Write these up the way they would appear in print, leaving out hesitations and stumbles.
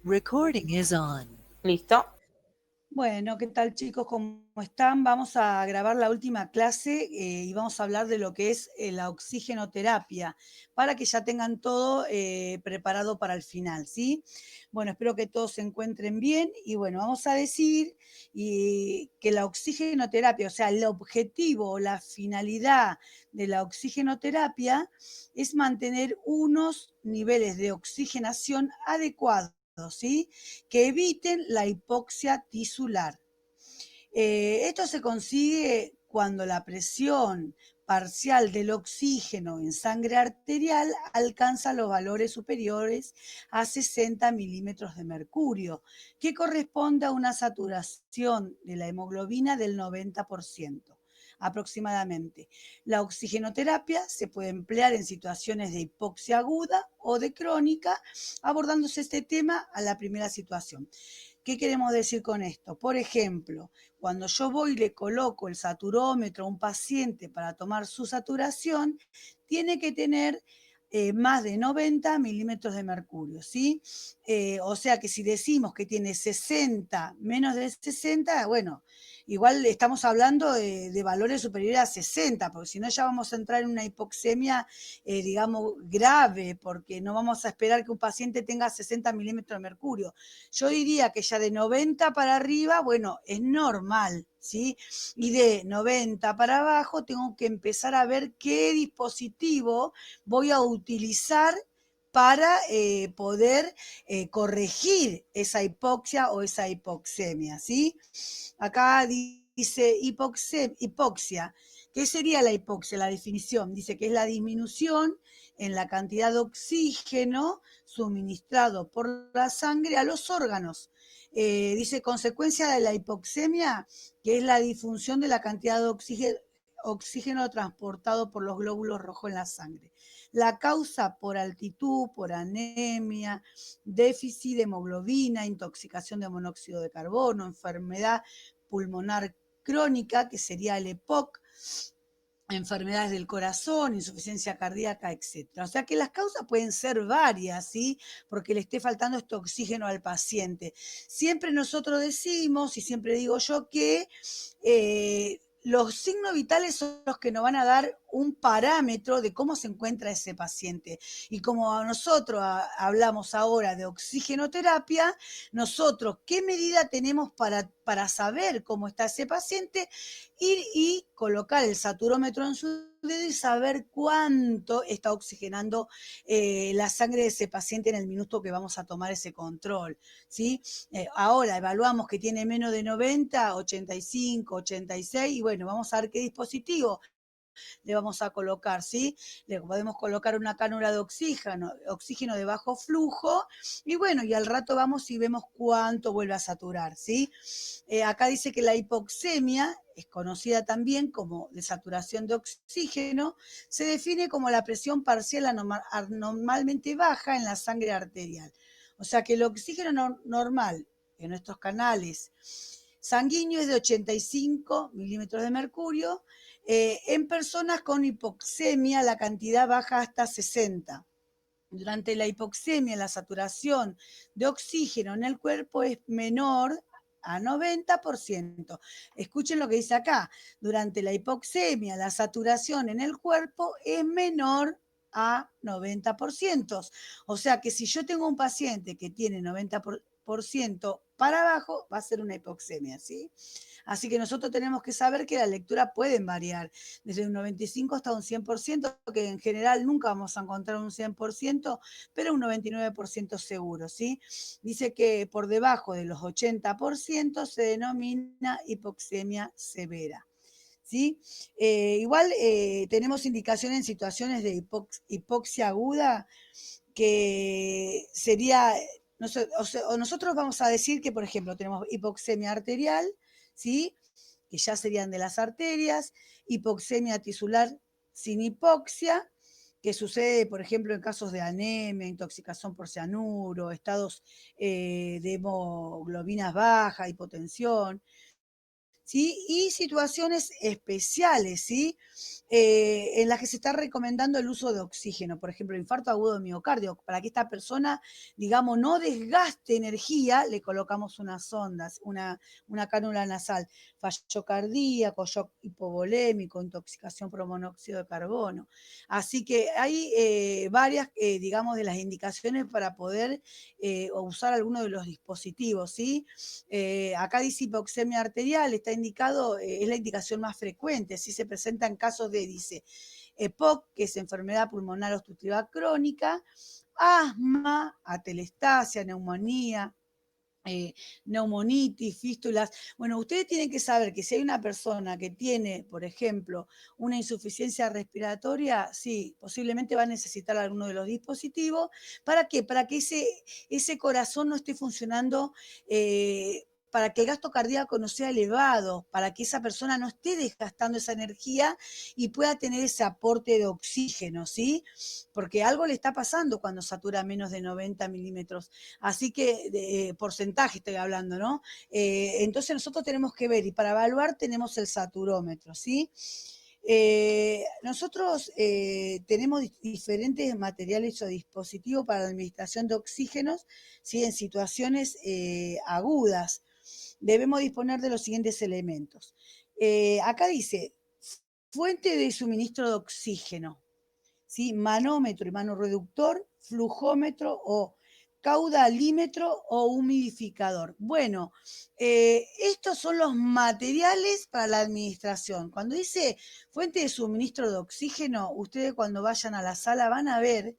Recording is on. ¿Listo? Bueno, ¿qué tal chicos? ¿Cómo están? Vamos a grabar la última clase y vamos a hablar de lo que es la oxigenoterapia para que ya tengan todo preparado para el final, ¿sí? Bueno, espero que todos se encuentren bien y bueno, vamos a decir que la oxigenoterapia, o sea, el objetivo o la finalidad de la oxigenoterapia es mantener unos niveles de oxigenación adecuados, ¿sí? Que eviten la hipoxia tisular. Esto se consigue cuando la presión parcial del oxígeno en sangre arterial alcanza los valores superiores a 60 milímetros de mercurio, que corresponde a una saturación de la hemoglobina del 90% aproximadamente. La oxigenoterapia se puede emplear en situaciones de hipoxia aguda o de crónica, abordándose este tema a la primera situación. ¿Qué queremos decir con esto? Por ejemplo, cuando yo voy y le coloco el saturómetro a un paciente para tomar su saturación, tiene que tener más de 90 milímetros de mercurio, ¿sí? O sea que si decimos que tiene 60, menos de 60, bueno, igual estamos hablando de valores superiores a 60, porque si no ya vamos a entrar en una hipoxemia, digamos, grave, porque no vamos a esperar que un paciente tenga 60 milímetros de mercurio. Yo diría que ya de 90 para arriba, bueno, es normal, ¿sí? Y de 90 para abajo tengo que empezar a ver qué dispositivo voy a utilizar para poder corregir esa hipoxia o esa hipoxemia, ¿sí? Acá dice hipoxia. ¿Qué sería la hipoxia? La definición dice que es la disminución en la cantidad de oxígeno suministrado por la sangre a los órganos. Dice consecuencia de la hipoxemia, que es la disfunción de la cantidad de oxígeno transportado por los glóbulos rojos en la sangre. La causa por altitud, por anemia, déficit de hemoglobina, intoxicación de monóxido de carbono, enfermedad pulmonar crónica, que sería el EPOC, enfermedades del corazón, insuficiencia cardíaca, etcétera. O sea que las causas pueden ser varias, ¿sí? Porque le esté faltando este oxígeno al paciente. Siempre nosotros decimos, y siempre digo yo, que los signos vitales son los que nos van a dar un parámetro de cómo se encuentra ese paciente. Y como nosotros hablamos ahora de oxigenoterapia, nosotros, ¿qué medida tenemos para saber cómo está ese paciente? Ir y colocar el saturómetro en su dedo y saber cuánto está oxigenando la sangre de ese paciente en el minuto que vamos a tomar ese control, ¿sí? Ahora evaluamos que tiene menos de 90, 85, 86 y bueno, vamos a ver qué dispositivo le vamos a colocar, ¿sí? Le podemos colocar una cánula de oxígeno de bajo flujo, y bueno, y al rato vamos y vemos cuánto vuelve a saturar, ¿sí? Acá dice que la hipoxemia es conocida también como desaturación de oxígeno, se define como la presión parcial anormalmente baja en la sangre arterial. O sea que el oxígeno normal en nuestros canales sanguíneos es de 85 milímetros de mercurio. En personas con hipoxemia la cantidad baja hasta 60. Durante la hipoxemia la saturación de oxígeno en el cuerpo es menor a 90%. Escuchen lo que dice acá. Durante la hipoxemia la saturación en el cuerpo es menor a 90%. O sea que si yo tengo un paciente que tiene 90% para abajo, va a ser una hipoxemia, ¿sí? Así que nosotros tenemos que saber que la lectura pueden variar desde un 95 hasta un 100%, que en general nunca vamos a encontrar un 100%, pero un 99% seguro, ¿sí? Dice que por debajo de los 80% se denomina hipoxemia severa. ¿Sí? Igual tenemos indicación en situaciones de hipoxia aguda que sería, o nosotros vamos a decir que, por ejemplo, tenemos hipoxemia arterial, ¿sí? Que ya serían de las arterias, hipoxemia tisular sin hipoxia, que sucede, por ejemplo, en casos de anemia, intoxicación por cianuro, estados de hemoglobinas bajas, hipotensión. ¿sí? Y situaciones especiales, ¿sí? En las que se está recomendando el uso de oxígeno, por ejemplo, infarto agudo de miocardio, para que esta persona, digamos, no desgaste energía, le colocamos unas sondas, una cánula nasal, fallo cardíaco, shock hipovolémico, intoxicación por monóxido de carbono. Así que hay varias, digamos, de las indicaciones para poder usar alguno de los dispositivos, ¿sí? Acá dice hipoxemia arterial, está indicado, es la indicación más frecuente, si se presenta en casos de, dice, EPOC, que es enfermedad pulmonar obstructiva crónica, asma, atelestasia, neumonía, neumonitis, fístulas. Bueno, ustedes tienen que saber que si hay una persona que tiene, por ejemplo, una insuficiencia respiratoria, sí, posiblemente va a necesitar alguno de los dispositivos. ¿Para qué? Para que ese corazón no esté funcionando. Para que el gasto cardíaco no sea elevado, para que esa persona no esté desgastando esa energía y pueda tener ese aporte de oxígeno, ¿sí? Porque algo le está pasando cuando satura menos de 90 milímetros. Así que, porcentaje estoy hablando, ¿no? Entonces nosotros tenemos que ver, y para evaluar tenemos el saturómetro, ¿sí? Nosotros tenemos diferentes materiales o dispositivos para la administración de oxígenos, ¿sí? En situaciones agudas. Debemos disponer de los siguientes elementos. Acá dice, fuente de suministro de oxígeno, ¿sí? Manómetro y manoreductor, flujómetro o caudalímetro o humidificador. Bueno, estos son los materiales para la administración. Cuando dice fuente de suministro de oxígeno, ustedes cuando vayan a la sala van a ver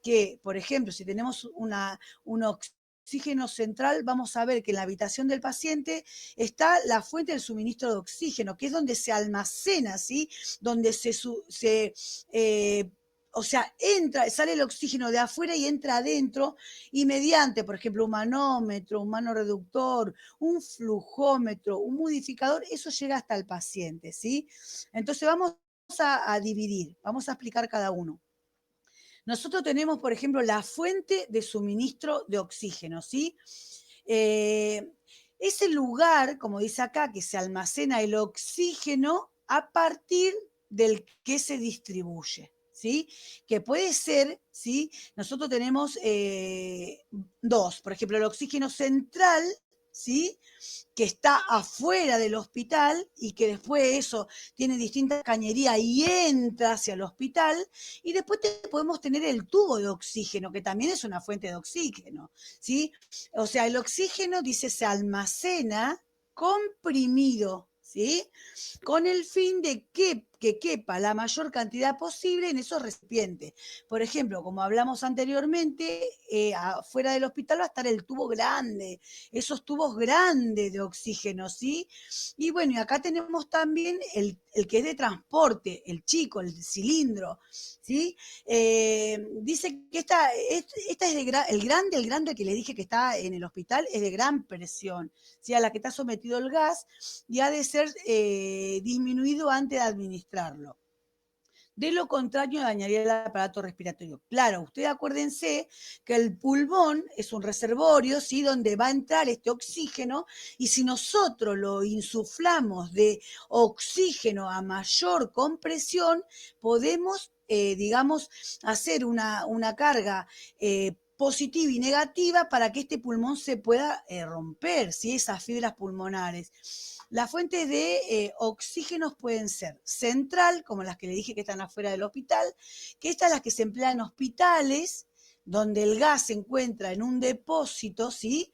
que, por ejemplo, si tenemos un oxígeno central, vamos a ver que en la habitación del paciente está la fuente del suministro de oxígeno, que es donde se almacena, ¿sí? Donde o sea, sale el oxígeno de afuera y entra adentro, y mediante, por ejemplo, un manómetro, un manoreductor, un flujómetro, un modificador, eso llega hasta el paciente, ¿sí? Entonces vamos a dividir, vamos a explicar cada uno. Nosotros tenemos, por ejemplo, la fuente de suministro de oxígeno, ¿sí? Es el lugar, como dice acá, que se almacena el oxígeno a partir del que se distribuye, ¿sí? Que puede ser, ¿sí? Nosotros tenemos dos, por ejemplo, el oxígeno central, ¿sí? Que está afuera del hospital y que después eso tiene distintas cañerías y entra hacia el hospital, y después podemos tener el tubo de oxígeno, que también es una fuente de oxígeno, ¿sí? O sea, el oxígeno, dice, se almacena comprimido, ¿sí? Con el fin de que quepa la mayor cantidad posible en esos recipientes. Por ejemplo, como hablamos anteriormente, afuera del hospital va a estar el tubo grande, esos tubos grandes de oxígeno, ¿sí? Y bueno, y acá tenemos también el que es de transporte, el chico, el cilindro, ¿sí? Dice que esta es el grande que le dije que está en el hospital, es de gran presión, ¿sí? A la que está sometido el gas, y ha de ser disminuido antes de administrarlo. De lo contrario, dañaría el aparato respiratorio. Claro, ustedes acuérdense que el pulmón es un reservorio, ¿sí? Donde va a entrar este oxígeno, y si nosotros lo insuflamos de oxígeno a mayor compresión, podemos, digamos, hacer una carga positiva y negativa para que este pulmón se pueda romper, ¿sí? Esas fibras pulmonares. Las fuentes de oxígenos pueden ser central, como las que le dije que están afuera del hospital, que estas las que se emplean en hospitales, donde el gas se encuentra en un depósito, ¿sí?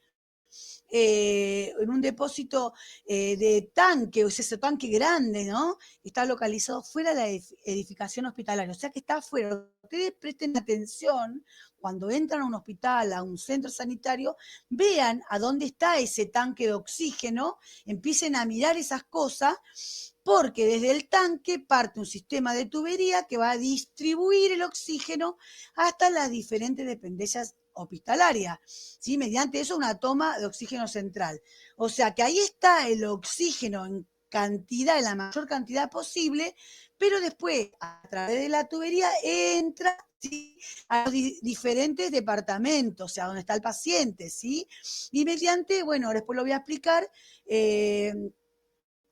En un depósito de tanque, o sea, ese tanque grande, ¿no? Está localizado fuera de la edificación hospitalaria, o sea que está afuera. Ustedes presten atención cuando entran a un hospital, a un centro sanitario, vean a dónde está ese tanque de oxígeno, empiecen a mirar esas cosas, porque desde el tanque parte un sistema de tubería que va a distribuir el oxígeno hasta las diferentes dependencias hospitalarias, ¿sí? Mediante eso una toma de oxígeno central. O sea que ahí está el oxígeno en cantidad, en la mayor cantidad posible, pero después a través de la tubería entra, ¿sí? A los diferentes departamentos, o sea, donde está el paciente, ¿sí? Y mediante, bueno, después lo voy a explicar,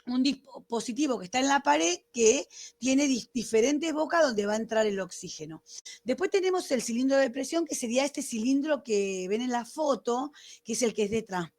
un dispositivo que está en la pared que tiene diferentes bocas donde va a entrar el oxígeno. Después tenemos el cilindro de presión, que sería este cilindro que ven en la foto, que es el que es de transporte,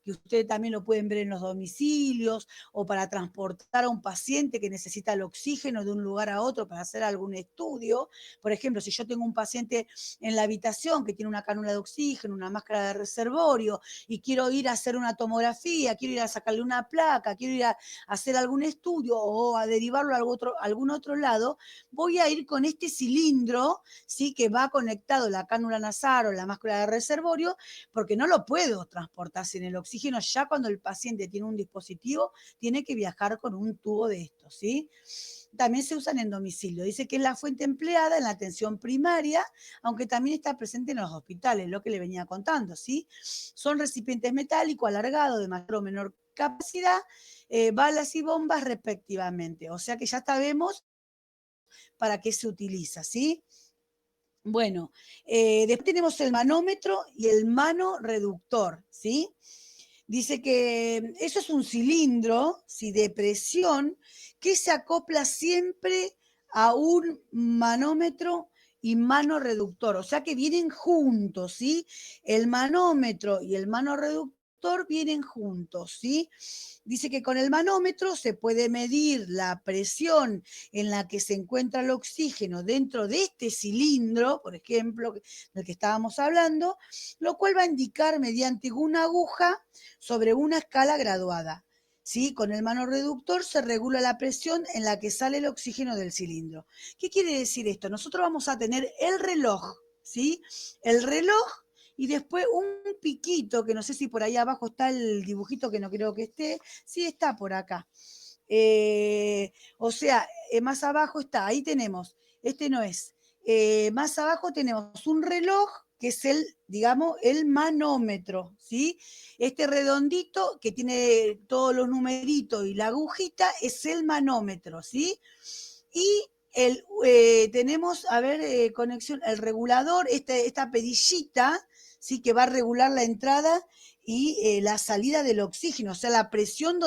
que ustedes también lo pueden ver en los domicilios, o para transportar a un paciente que necesita el oxígeno de un lugar a otro para hacer algún estudio. Por ejemplo, si yo tengo un paciente en la habitación que tiene una cánula de oxígeno, una máscara de reservorio, y quiero ir a hacer una tomografía, quiero ir a sacarle una placa, quiero ir a hacer algún estudio o a derivarlo a algún otro lado, voy a ir con este cilindro, ¿sí? Que va conectado la cánula nasal o la máscara de reservorio, porque no lo puedo transportar sin el oxígeno. Ya cuando el paciente tiene un dispositivo, tiene que viajar con un tubo de estos, ¿sí? También se usan en domicilio. Dice que es la fuente empleada en la atención primaria, aunque también está presente en los hospitales, lo que le venía contando, ¿sí? Son recipientes metálicos alargados de mayor o menor capacidad, balas y bombas respectivamente. O sea que ya sabemos para qué se utiliza, ¿sí? Bueno, después tenemos el manómetro y el manoreductor, ¿sí? Dice que eso es un cilindro, ¿sí? De presión que se acopla siempre a un manómetro y mano reductor, o sea que vienen juntos, ¿sí? El manómetro y el mano reductor vienen juntos, ¿sí? Dice que con el manómetro se puede medir la presión en la que se encuentra el oxígeno dentro de este cilindro, por ejemplo, del que estábamos hablando, lo cual va a indicar mediante una aguja sobre una escala graduada. ¿Sí? Con el manoreductor se regula la presión en la que sale el oxígeno del cilindro. ¿Qué quiere decir esto? Nosotros vamos a tener el reloj, ¿sí? El reloj y después un piquito, que no sé si por ahí abajo está el dibujito, que no creo que esté, sí está por acá. O sea, más abajo está, ahí tenemos, este no es. Más abajo tenemos un reloj que es el, digamos, el manómetro, ¿sí? Este redondito que tiene todos los numeritos y la agujita es el manómetro, ¿sí? Y tenemos, a ver, conexión, el regulador, esta perillita, ¿sí? Que va a regular la entrada y la salida del oxígeno, o sea, la presión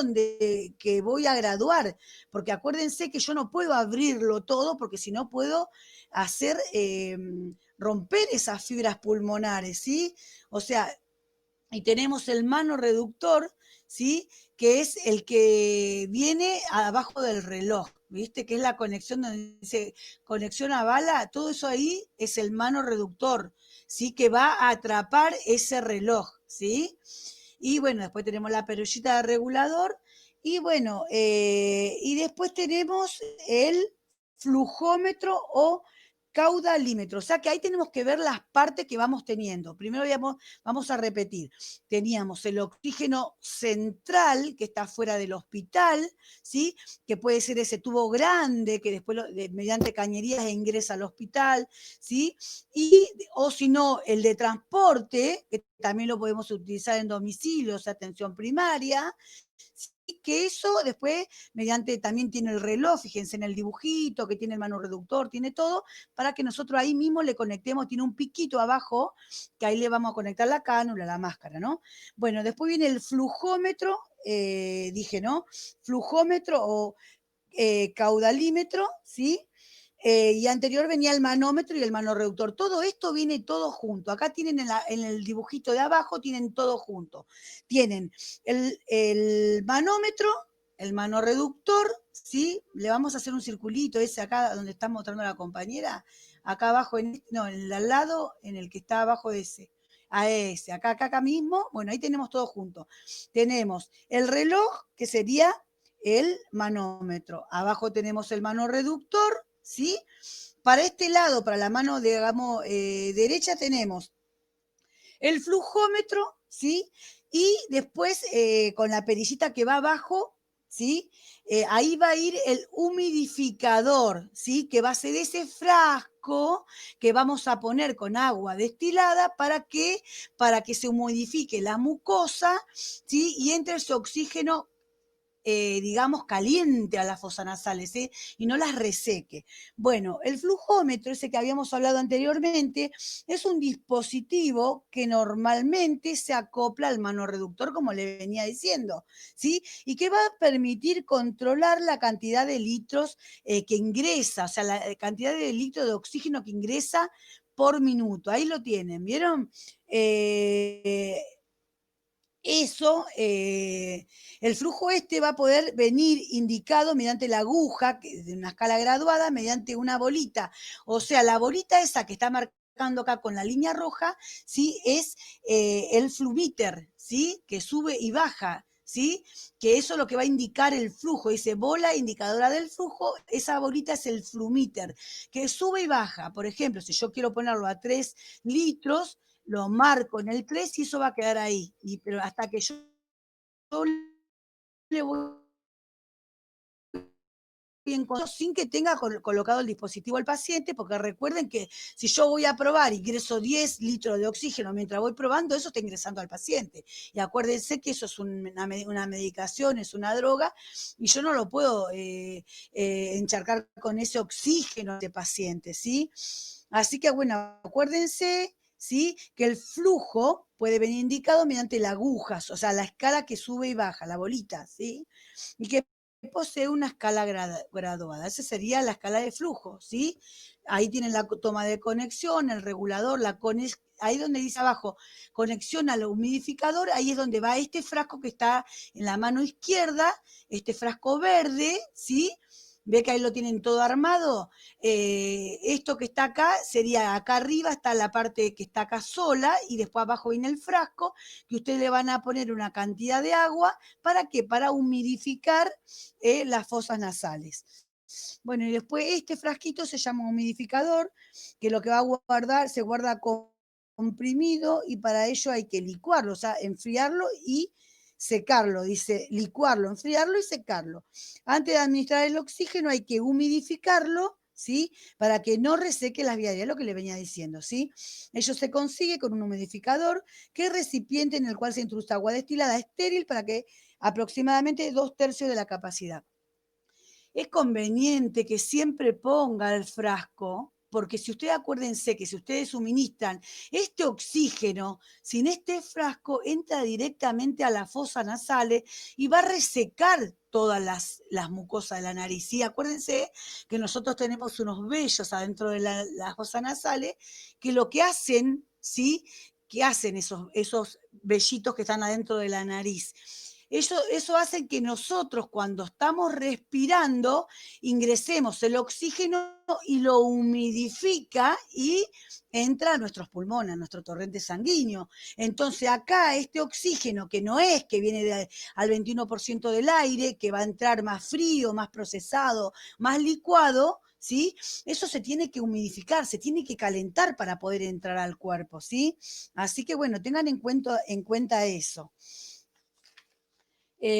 que voy a graduar, porque acuérdense que yo no puedo abrirlo todo, porque si no puedo hacer, romper esas fibras pulmonares, ¿sí? O sea, y tenemos el mano reductor, ¿sí? Que es el que viene abajo del reloj, ¿viste? Que es la conexión donde dice conexión a bala, todo eso ahí es el mano reductor, ¿sí? Que va a atrapar ese reloj, ¿sí? Y bueno, después tenemos la perullita de regulador y bueno, y después tenemos el flujómetro o caudalímetro. O sea que ahí tenemos que ver las partes que vamos teniendo. Primero vamos a repetir. Teníamos el oxígeno central que está fuera del hospital, ¿sí? Que puede ser ese tubo grande que después mediante cañerías ingresa al hospital, ¿sí? Y, o si no, el de transporte, que también lo podemos utilizar en domicilios, atención primaria, ¿sí? Que eso después, mediante, también tiene el reloj, fíjense en el dibujito, que tiene el mano reductor, tiene todo, para que nosotros ahí mismo le conectemos, tiene un piquito abajo, que ahí le vamos a conectar la cánula, la máscara, ¿no? Bueno, después viene el flujómetro, dije, ¿no? Flujómetro o caudalímetro, ¿sí? Y anterior venía el manómetro y el manorreductor. Todo esto viene todo junto. Acá tienen en el dibujito de abajo, tienen todo junto. Tienen el manómetro, el manorreductor, ¿sí? Le vamos a hacer un circulito ese acá donde está mostrando la compañera. Acá abajo, no, en el al lado, en el que está abajo de ese. A ese, acá mismo. Bueno, ahí tenemos todo junto. Tenemos el reloj, que sería el manómetro. Abajo tenemos el manorreductor, ¿sí? Para este lado, para la mano, digamos, derecha, tenemos el flujómetro, ¿sí? Y después, con la perillita que va abajo, ¿sí? Ahí va a ir el humidificador, ¿sí? Que va a ser ese frasco que vamos a poner con agua destilada para que se humidifique la mucosa, ¿sí? Y entre ese oxígeno digamos, caliente a las fosas nasales, y no las reseque. Bueno, el flujómetro, ese que habíamos hablado anteriormente, es un dispositivo que normalmente se acopla al manoreductor, como le venía diciendo, ¿sí? Y que va a permitir controlar la cantidad de litros que ingresa, o sea, la cantidad de litros de oxígeno que ingresa por minuto. Ahí lo tienen, ¿vieron? Eso, el flujo este va a poder venir indicado mediante la aguja de una escala graduada, mediante una bolita. O sea, la bolita esa que está marcando acá con la línea roja, ¿sí? Es el flumíter, ¿sí? Que sube y baja, ¿sí? Que eso es lo que va a indicar el flujo. Dice bola indicadora del flujo, esa bolita es el flumíter, que sube y baja. Por ejemplo, si yo quiero ponerlo a 3 litros, lo marco en el 3 y eso va a quedar ahí. Pero hasta que yo le voy sin que tenga colocado el dispositivo al paciente, porque recuerden que si yo voy a probar, ingreso 10 litros de oxígeno mientras voy probando, eso está ingresando al paciente. Y acuérdense que eso es una medicación, es una droga, y yo no lo puedo encharcar con ese oxígeno de paciente, ¿sí? Así que, bueno, acuérdense, ¿sí? Que el flujo puede venir indicado mediante las agujas, o sea, la escala que sube y baja, la bolita, ¿sí? Y que posee una escala graduada. Esa sería la escala de flujo, ¿sí? Ahí tienen la toma de conexión, el regulador, ahí donde dice abajo, conexión al humidificador, ahí es donde va este frasco que está en la mano izquierda, este frasco verde, ¿sí? Ve que ahí lo tienen todo armado. Esto que está acá sería acá arriba, está la parte que está acá sola y después abajo viene el frasco, que ustedes le van a poner una cantidad de agua. ¿Para qué? Para humidificar las fosas nasales. Bueno, y después este frasquito se llama humidificador, que lo que va a guardar, se guarda comprimido y para ello hay que licuarlo, o sea, enfriarlo y secarlo, dice licuarlo, enfriarlo y secarlo. Antes de administrar el oxígeno hay que humidificarlo, ¿sí? Para que no reseque las vías aéreas, lo que le venía diciendo, ¿sí? Ello se consigue con un humidificador, que es recipiente en el cual se introduce agua destilada estéril para que aproximadamente 2/3 de la capacidad. Es conveniente que siempre ponga el frasco, porque si ustedes acuérdense que si ustedes suministran este oxígeno, sin este frasco entra directamente a las fosas nasales y va a resecar todas las mucosas de la nariz. ¿Sí? Acuérdense que nosotros tenemos unos vellos adentro de las fosas nasales que lo que hacen, ¿sí? Que hacen esos vellitos que están adentro de la nariz. Eso hace que nosotros cuando estamos respirando ingresemos el oxígeno y lo humidifica y entra a nuestros pulmones, a nuestro torrente sanguíneo. Entonces acá este oxígeno, que no es que viene al 21% del aire, que va a entrar más frío, más procesado, más licuado, ¿sí? Eso se tiene que humidificar, se tiene que calentar para poder entrar al cuerpo, ¿sí? Así que bueno, tengan en cuenta eso.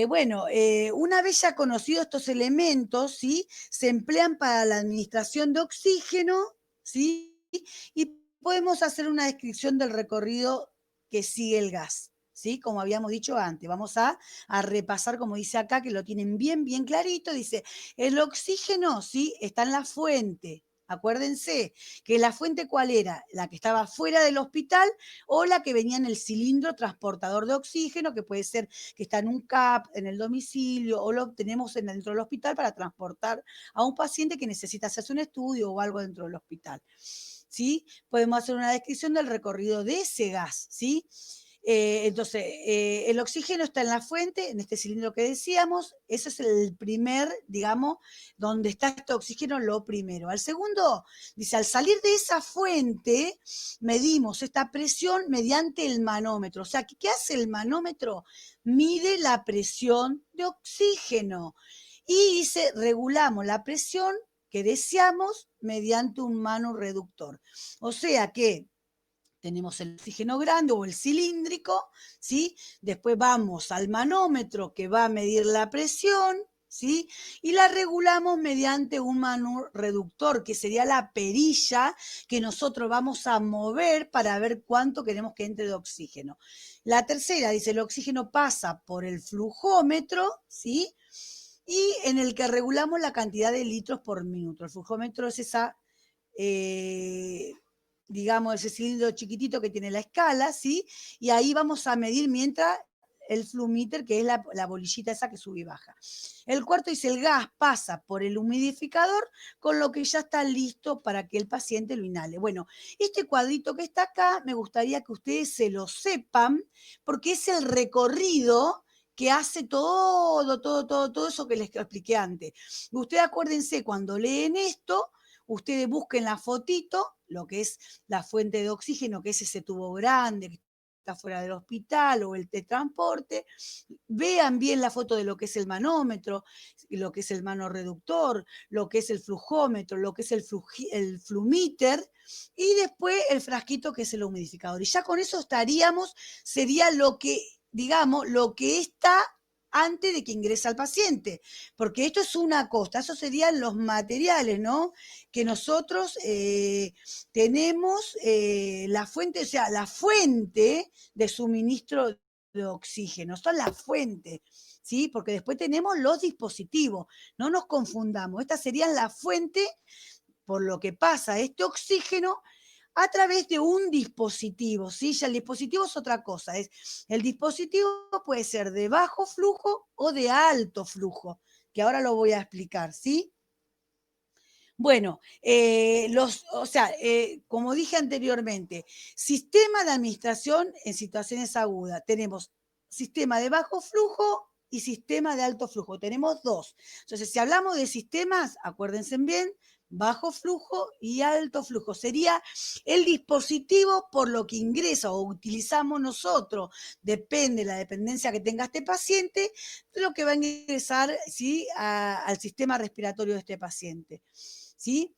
Bueno, una vez ya conocidos estos elementos, ¿sí? Se emplean para la administración de oxígeno, ¿sí? Y podemos hacer una descripción del recorrido que sigue el gas, ¿sí? Como habíamos dicho antes. Vamos a repasar, como dice acá, que lo tienen bien, bien clarito. Dice, el oxígeno, ¿sí? Está en la fuente. Acuérdense que la fuente, ¿cuál era? La que estaba fuera del hospital o la que venía en el cilindro transportador de oxígeno, que puede ser que está en un CAP, en el domicilio, o lo obtenemos dentro del hospital para transportar a un paciente que necesita hacerse un estudio o algo dentro del hospital. ¿Sí? Podemos hacer una descripción del recorrido de ese gas, ¿sí? Entonces, el oxígeno está en la fuente, en este cilindro que decíamos, ese es el primer, digamos, donde está este oxígeno, lo primero. Al segundo, dice, al salir de esa fuente, medimos esta presión mediante el manómetro. O sea, ¿qué hace el manómetro? Mide la presión de oxígeno. Y dice, regulamos la presión que deseamos mediante un manoreductor. O sea que tenemos el oxígeno grande o el cilíndrico, ¿sí? Después vamos al manómetro que va a medir la presión, ¿sí? Y la regulamos mediante un reductor, que sería la perilla que nosotros vamos a mover para ver cuánto queremos que entre de oxígeno. La tercera dice, el oxígeno pasa por el flujómetro, ¿sí? Y en el que regulamos la cantidad de litros por minuto. El flujómetro es esa, digamos, ese cilindro chiquitito que tiene la escala, ¿sí? Y ahí vamos a medir mientras el flumíter, que es la bolillita esa que sube y baja. El cuarto dice, el gas pasa por el humidificador, con lo que ya está listo para que el paciente lo inhale. Bueno, este cuadrito que está acá, me gustaría que ustedes se lo sepan, porque es el recorrido que hace todo eso que les expliqué antes. Ustedes acuérdense, cuando leen esto, ustedes busquen la fotito, lo que es la fuente de oxígeno, que es ese tubo grande que está fuera del hospital o el de transporte, vean bien la foto de lo que es el manómetro, lo que es el manorreductor, lo que es el flujómetro, lo que es el flumíter, y después el frasquito que es el humidificador. Y ya con eso estaríamos, sería lo que, digamos, lo que está antes de que ingresa al paciente, porque esto es una cosa, eso serían los materiales, ¿no? Que nosotros tenemos la fuente, o sea, la fuente de suministro de oxígeno, son la fuente, ¿sí? Porque después tenemos los dispositivos, no nos confundamos, estas serían la fuente por lo que pasa este oxígeno a través de un dispositivo, ¿sí? Ya el dispositivo es otra cosa, el dispositivo puede ser de bajo flujo o de alto flujo, que ahora lo voy a explicar, ¿sí? Bueno, como dije anteriormente, sistema de administración en situaciones agudas. Tenemos sistema de bajo flujo y sistema de alto flujo. Tenemos dos. Entonces, si hablamos de sistemas, acuérdense bien, bajo flujo y alto flujo. Sería el dispositivo por lo que ingresa o utilizamos nosotros, depende de la dependencia que tenga este paciente, de lo que va a ingresar, ¿sí? Al sistema respiratorio de este paciente. ¿Sí?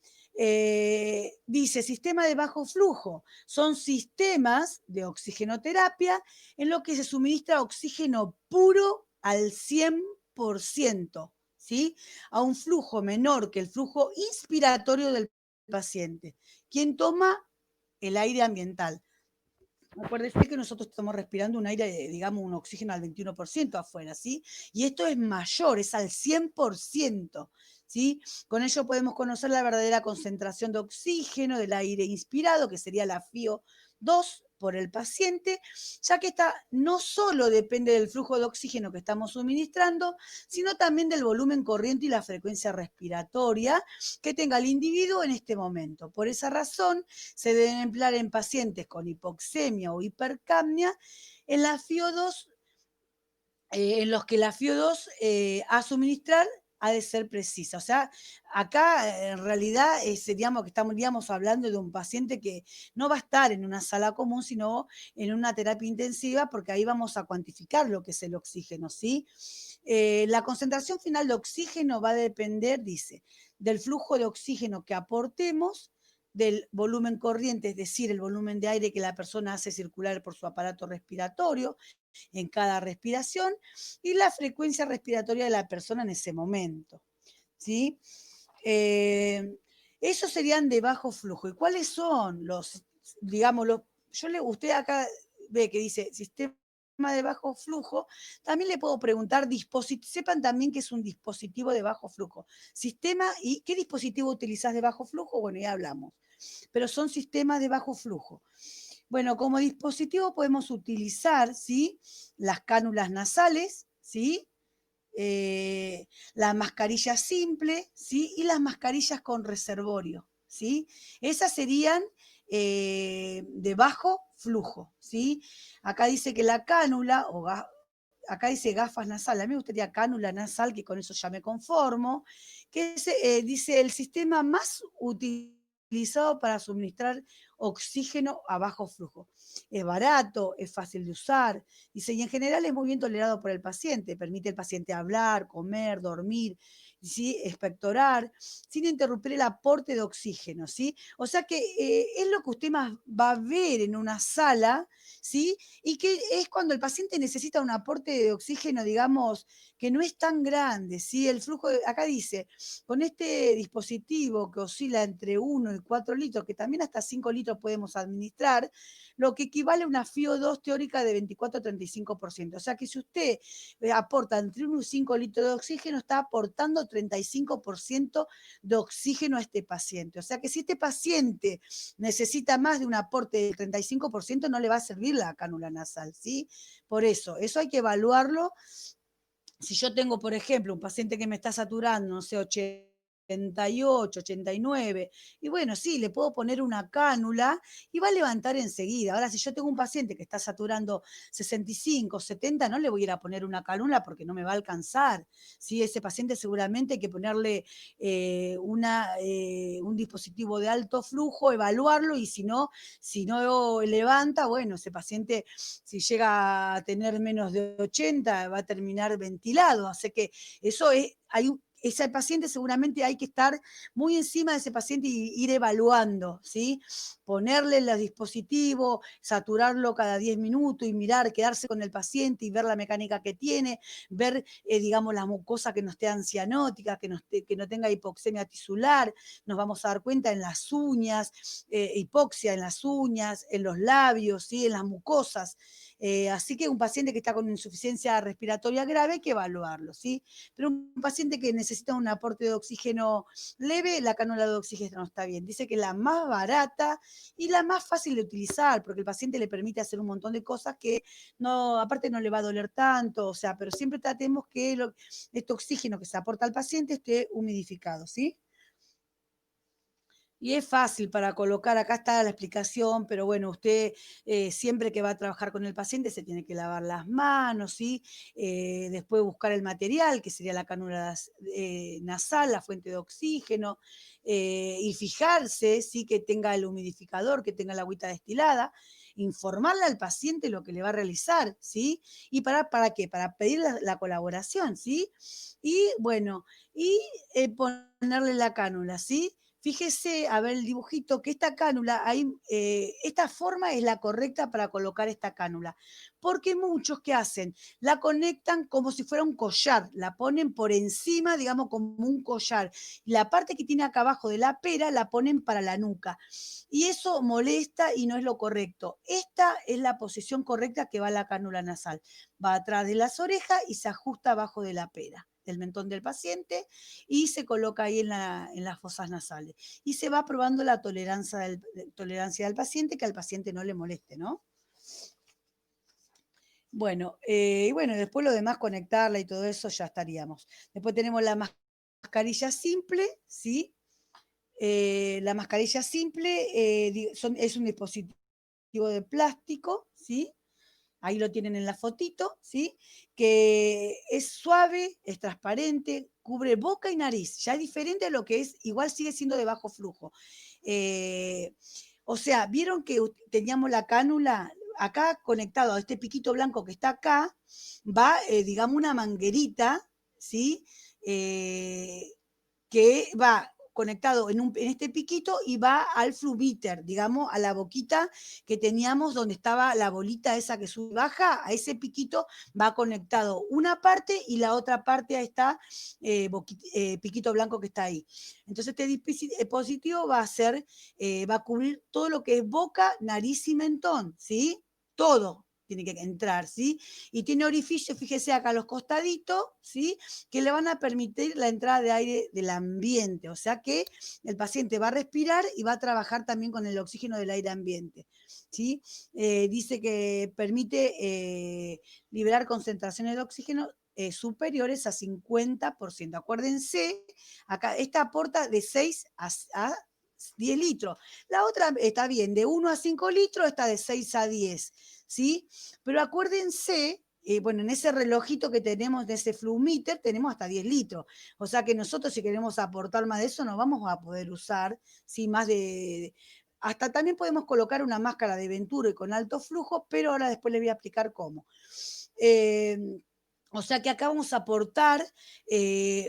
Dice sistema de bajo flujo, son sistemas de oxigenoterapia en los que se suministra oxígeno puro al 100%, ¿sí? A un flujo menor que el flujo inspiratorio del paciente, quien toma el aire ambiental. Acuérdese que nosotros estamos respirando un aire, digamos, un oxígeno al 21% afuera, ¿sí? Y esto es mayor, es al 100%, ¿sí? Con ello podemos conocer la verdadera concentración de oxígeno del aire inspirado, que sería la FiO2 por el paciente, ya que esta no solo depende del flujo de oxígeno que estamos suministrando, sino también del volumen corriente y la frecuencia respiratoria que tenga el individuo en este momento. Por esa razón, se deben emplear en pacientes con hipoxemia o hipercapnia en la FiO2, en los que la FiO2 a suministrar ha de ser precisa. O sea, acá en realidad seríamos que estaríamos hablando de un paciente que no va a estar en una sala común, sino en una terapia intensiva, porque ahí vamos a cuantificar lo que es el oxígeno, ¿sí? La concentración final de oxígeno va a depender, dice, del flujo de oxígeno que aportemos, del volumen corriente, es decir, el volumen de aire que la persona hace circular por su aparato respiratorio en cada respiración, y la frecuencia respiratoria de la persona en ese momento, ¿sí? Esos serían de bajo flujo. ¿Y cuáles son los, digamos, usted acá ve que dice sistema de bajo flujo, también le puedo preguntar, sepan también que es un dispositivo de bajo flujo. Sistema, ¿y qué dispositivo utilizás de bajo flujo? Bueno, ya hablamos, pero son sistemas de bajo flujo. Bueno, como dispositivo podemos utilizar, ¿sí? Las cánulas nasales, ¿sí? La mascarilla simple, ¿sí? Y las mascarillas con reservorio, ¿sí? Esas serían de bajo flujo, ¿sí? Acá dice que la cánula, acá dice gafas nasales, a mí me gustaría cánula nasal, que con eso ya me conformo, que dice el sistema más utilizado para suministrar oxígeno a bajo flujo. Es barato, es fácil de usar, dice, y en general es muy bien tolerado por el paciente, permite al paciente hablar, comer, dormir, ¿sí? Expectorar, sin interrumpir el aporte de oxígeno, ¿sí? O sea que es lo que usted más va a ver en una sala, ¿sí? Y que es cuando el paciente necesita un aporte de oxígeno, digamos, que no es tan grande, ¿sí? El flujo, acá dice, con este dispositivo que oscila entre 1 y 4 litros, que también hasta 5 litros podemos administrar, lo que equivale a una FiO2 teórica de 24 a 35%. O sea que si usted aporta entre 1 y 5 litros de oxígeno, está aportando 35% de oxígeno a este paciente. O sea que si este paciente necesita más de un aporte del 35%, no le va a servir la cánula nasal, ¿sí? Por eso hay que evaluarlo. Si yo tengo, por ejemplo, un paciente que me está saturando, no sé, 88, 89, y bueno, sí, le puedo poner una cánula y va a levantar enseguida. Ahora, si yo tengo un paciente que está saturando 65, 70, no le voy a ir a poner una cánula porque no me va a alcanzar. ¿Sí? Ese paciente seguramente hay que ponerle un dispositivo de alto flujo, evaluarlo, y si no levanta, bueno, ese paciente, si llega a tener menos de 80, va a terminar ventilado. Así que eso es, ese paciente seguramente hay que estar muy encima de ese paciente y ir evaluando, ¿sí? Ponerle los dispositivos, saturarlo cada 10 minutos y mirar, quedarse con el paciente y ver la mecánica que tiene, ver, digamos, la mucosa que no esté ancianótica, que no tenga hipoxemia tisular. Nos vamos a dar cuenta en las uñas, hipoxia en las uñas, en los labios, ¿sí? En las mucosas. Así que un paciente que está con insuficiencia respiratoria grave hay que evaluarlo, ¿sí? Pero un paciente que necesita un aporte de oxígeno leve, la cánula de oxígeno no está bien. Dice que es la más barata y la más fácil de utilizar, porque el paciente le permite hacer un montón de cosas que no, aparte no le va a doler tanto, o sea, pero siempre tratemos que este oxígeno que se aporta al paciente esté humidificado, ¿sí? Y es fácil para colocar, acá está la explicación, pero bueno, usted siempre que va a trabajar con el paciente se tiene que lavar las manos, ¿sí? Después buscar el material, que sería la cánula nasal, la fuente de oxígeno, y fijarse, ¿sí? Que tenga el humidificador, que tenga la agüita destilada, informarle al paciente lo que le va a realizar, ¿sí? ¿Y para qué? Para pedir la colaboración, ¿sí? Y bueno, y ponerle la cánula, ¿sí? Fíjese, a ver el dibujito, que esta cánula, esta forma es la correcta para colocar esta cánula. Porque muchos que hacen, la conectan como si fuera un collar, la ponen por encima, digamos, como un collar. La parte que tiene acá abajo de la pera la ponen para la nuca. Y eso molesta y no es lo correcto. Esta es la posición correcta que va la cánula nasal. Va atrás de las orejas y se ajusta abajo de la pera del mentón del paciente y se coloca ahí en las fosas nasales. Y se va probando la tolerancia del paciente, que al paciente no le moleste, ¿no? Bueno, y bueno, después lo demás, conectarla y todo eso, ya estaríamos. Después tenemos la mascarilla simple, ¿sí? La mascarilla simple es un dispositivo de plástico, ¿sí? Ahí lo tienen en la fotito, ¿sí? Que es suave, es transparente, cubre boca y nariz. Ya es diferente a lo que es, igual sigue siendo de bajo flujo. Eh, o sea, vieron que teníamos la cánula acá conectado a este piquito blanco que está acá, va, digamos, una manguerita, ¿sí? Eh, que va conectado en este piquito y va al flubiter, digamos, a la boquita que teníamos donde estaba la bolita esa que sube y baja, a ese piquito va conectado una parte y la otra parte a esta piquito blanco que está ahí. Entonces este dispositivo va a cubrir todo lo que es boca, nariz y mentón, ¿sí? Todo tiene que entrar, ¿sí? Y tiene orificios, fíjese acá a los costaditos, ¿sí? Que le van a permitir la entrada de aire del ambiente, o sea que el paciente va a respirar y va a trabajar también con el oxígeno del aire ambiente, ¿sí? Dice que permite liberar concentraciones de oxígeno superiores a 50%. Acuérdense, acá esta aporta de 6 a 10 litros. La otra está bien, de 1 a 5 litros, está de 6 a 10, ¿sí? Pero acuérdense, bueno, en ese relojito que tenemos de ese Flumiter tenemos hasta 10 litros. O sea que nosotros si queremos aportar más de eso no vamos a poder usar, ¿sí? Más de... Hasta también podemos colocar una máscara de Venturo y con alto flujo, pero ahora después les voy a explicar cómo. Eh, O sea que acá vamos a aportar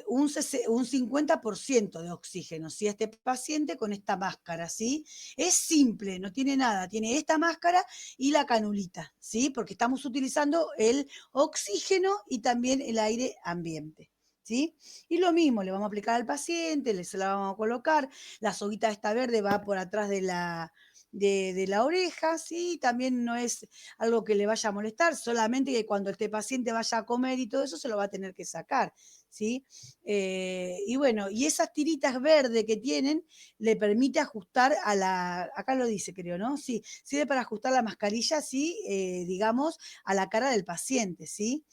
un 50% de oxígeno, ¿sí? A este paciente con esta máscara, ¿sí? Es simple, no tiene nada, tiene esta máscara y la canulita, ¿sí? Porque estamos utilizando el oxígeno y también el aire ambiente. ¿Sí? Y lo mismo, le vamos a aplicar al paciente, se la vamos a colocar, la soguita esta verde va por atrás de la oreja, ¿sí? También no es algo que le vaya a molestar, solamente que cuando este paciente vaya a comer y todo eso se lo va a tener que sacar, ¿sí? Y bueno, y esas tiritas verdes que tienen le permite ajustar a acá lo dice creo, ¿no? Sí, sirve para ajustar la mascarilla, sí, digamos, a la cara del paciente, ¿sí?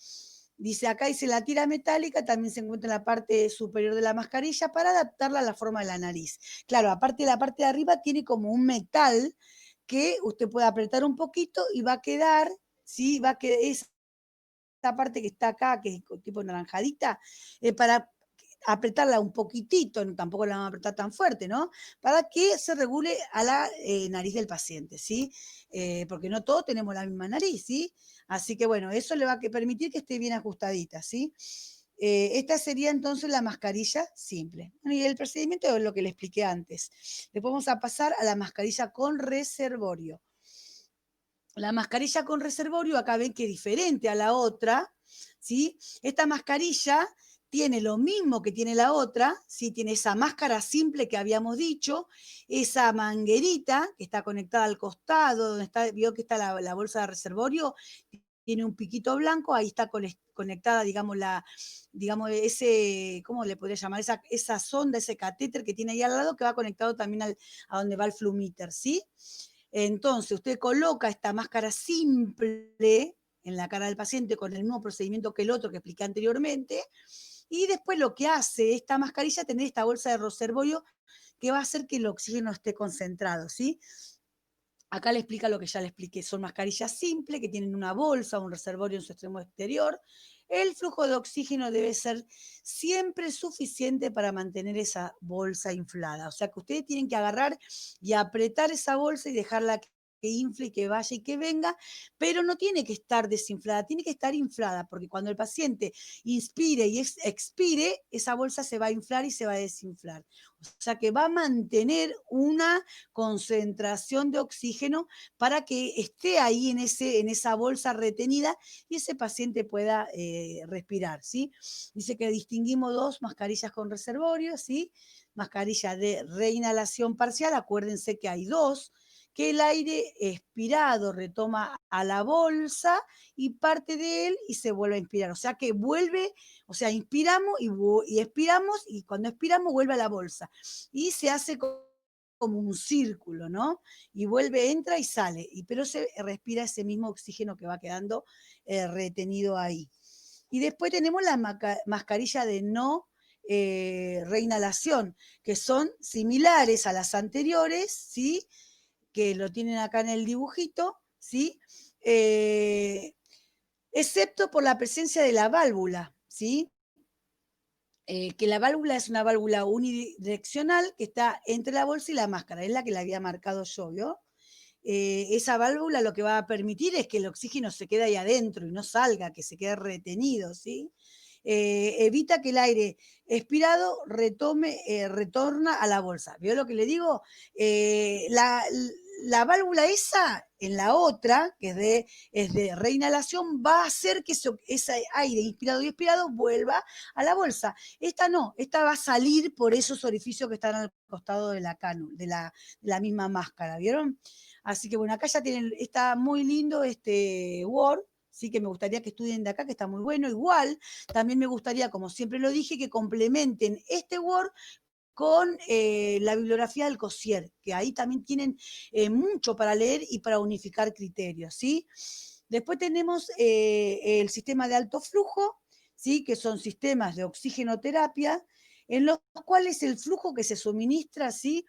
Dice, acá dice la tira metálica, también se encuentra en la parte superior de la mascarilla para adaptarla a la forma de la nariz. Claro, aparte de la parte de arriba tiene como un metal que usted puede apretar un poquito y va a quedar, ¿sí? Va a quedar esa parte que está acá, que es tipo naranjadita, para apretarla un poquitito, no, tampoco la vamos a apretar tan fuerte, ¿no? Para que se regule a la nariz del paciente, ¿sí? Porque no todos tenemos la misma nariz, ¿sí? Así que bueno, eso le va a permitir que esté bien ajustadita, ¿sí? Esta sería entonces la mascarilla simple. Bueno, y el procedimiento es lo que le expliqué antes. Después vamos a pasar a la mascarilla con reservorio. La mascarilla con reservorio, acá ven que es diferente a la otra, ¿sí? Esta mascarilla tiene lo mismo que tiene la otra, ¿sí? Tiene esa máscara simple que habíamos dicho, esa manguerita que está conectada al costado, donde está, vio que está la bolsa de reservorio, tiene un piquito blanco, ahí está conectada, digamos, digamos, ese, ¿cómo le podría llamar? Esa sonda, ese catéter que tiene ahí al lado, que va conectado también a donde va el flumíter, ¿sí? Entonces, usted coloca esta máscara simple en la cara del paciente con el mismo procedimiento que el otro que expliqué anteriormente, y después lo que hace esta mascarilla es tener esta bolsa de reservorio que va a hacer que el oxígeno esté concentrado, ¿sí? Acá le explica lo que ya le expliqué, son mascarillas simples que tienen una bolsa, un reservorio en su extremo exterior. El flujo de oxígeno debe ser siempre suficiente para mantener esa bolsa inflada. O sea que ustedes tienen que agarrar y apretar esa bolsa y dejarla que infle y que vaya y que venga, pero no tiene que estar desinflada, tiene que estar inflada, porque cuando el paciente inspire y expire, esa bolsa se va a inflar y se va a desinflar. O sea que va a mantener una concentración de oxígeno para que esté ahí en esa bolsa retenida y ese paciente pueda respirar, ¿sí? Dice que distinguimos dos mascarillas con reservorio, ¿sí? Mascarilla de reinhalación parcial, acuérdense que hay dos, que el aire expirado retoma a la bolsa y parte de él y se vuelve a inspirar. O sea que vuelve, o sea, inspiramos y expiramos y cuando expiramos vuelve a la bolsa. Y se hace como un círculo, ¿no? Y vuelve, entra y sale, pero se respira ese mismo oxígeno que va quedando retenido ahí. Y después tenemos la mascarilla de no reinhalación, que son similares a las anteriores, ¿sí? Que lo tienen acá en el dibujito, ¿sí? Excepto por la presencia de la válvula, ¿sí? Que la válvula es una válvula unidireccional que está entre la bolsa y la máscara, es la que le había marcado yo, ¿vio? Esa válvula lo que va a permitir es que el oxígeno se quede ahí adentro y no salga, que se quede retenido, ¿sí? Evita que el aire expirado retorna a la bolsa. ¿Vio lo que le digo? La válvula esa, en la otra, que es de reinhalación, va a hacer que ese aire inspirado y expirado vuelva a la bolsa. Esta no, esta va a salir por esos orificios que están al costado de la cánula, de la misma máscara, ¿vieron? Así que bueno, acá ya tienen, está muy lindo este Word, sí que me gustaría que estudien de acá, que está muy bueno. Igual, también me gustaría, como siempre lo dije, que complementen este Word con la bibliografía del COSIER, que ahí también tienen mucho para leer y para unificar criterios, ¿sí? Después tenemos el sistema de alto flujo, ¿sí? Que son sistemas de oxigenoterapia, en los cuales el flujo que se suministra, ¿sí?